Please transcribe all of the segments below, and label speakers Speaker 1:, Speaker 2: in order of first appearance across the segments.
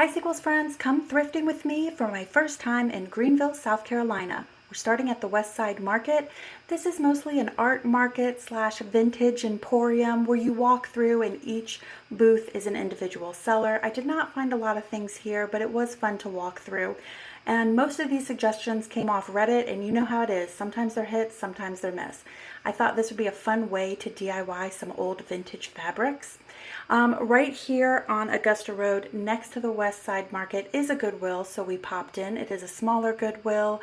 Speaker 1: Hi Sequels friends, come thrifting with me for my first time in Greenville, South Carolina. We're starting at the West Side Market. This is mostly an art market slash vintage emporium where you walk through and each booth is an individual seller. I did not find a lot of things here, but it was fun to walk through. And most of these suggestions came off Reddit, and you know how it is. Sometimes they're hits, sometimes they're miss. I thought this would be a fun way to DIY some old vintage fabrics. Right here on Augusta Road, next to the West Side Market, is a Goodwill, so we popped in. It is a smaller Goodwill.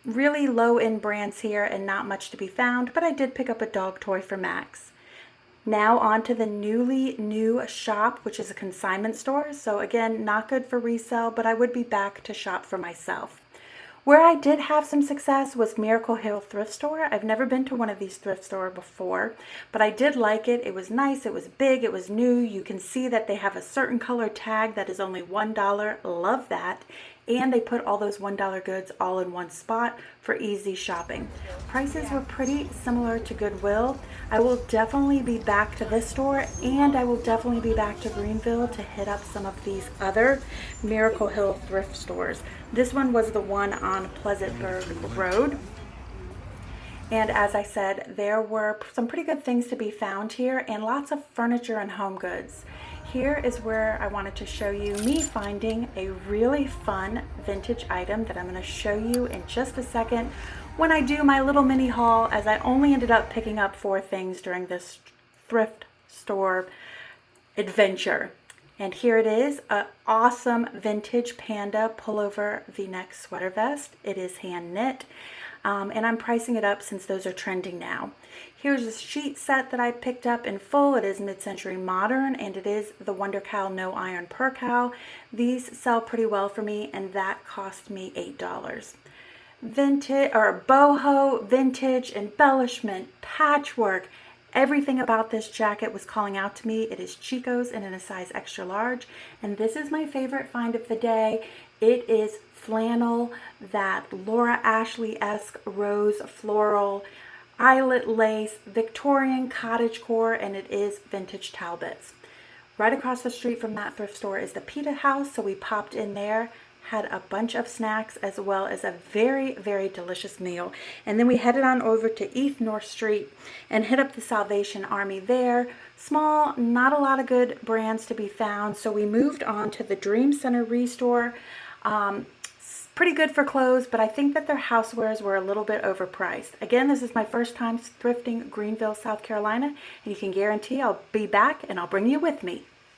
Speaker 1: Really low-end brands here and not much to be found, but I did pick up a dog toy for Max. Now on to the newly new shop, which is a consignment store. So again, not good for resale, but I would be back to shop for myself. Where I did have some success was Miracle Hill Thrift Store. I've never been to one of these thrift stores before, but I did like it. It was nice, it was big, it was new. You can see that they have a certain color tag that is only $1. Love that. And they put all those $1 goods all in one spot for easy shopping. Prices were pretty similar to Goodwill. I will definitely be back to this store, and I will definitely be back to Greenville to hit up some of these other Miracle Hill thrift stores. This one was the one on Pleasantburg Road. And as I said, there were some pretty good things to be found here and lots of furniture and home goods. Here is where I wanted to show you me finding a really fun vintage item that I'm going to show you in just a second when I do my little mini haul, as I only ended up picking up 4 things during this thrift store adventure. And here it is, an awesome vintage panda pullover v-neck sweater vest. It is hand knit. And I'm pricing it up since those are trending now. Here's a sheet set that I picked up in full. It is mid-century modern, and it is the Wonder Cow No Iron Per Cow. These sell pretty well for me, and that cost me $8. Vintage or boho, vintage, embellishment, patchwork. Everything about this jacket was calling out to me. It is Chico's and in a size extra large. And this is my favorite find of the day. It is flannel, that Laura Ashley-esque rose floral, eyelet lace, Victorian cottagecore, and it is vintage Talbots. Right across the street from that thrift store is the Pita House, so we popped in there, had a bunch of snacks as well as a very, very delicious meal. And then we headed on over to East North Street and hit up the Salvation Army there. Small, not a lot of good brands to be found, so we moved on to the Dream Center Restore. Pretty good for clothes, but I think that their housewares were a little bit overpriced. Again, this is my first time thrifting Greenville, South Carolina, and you can guarantee I'll be back and I'll bring you with me.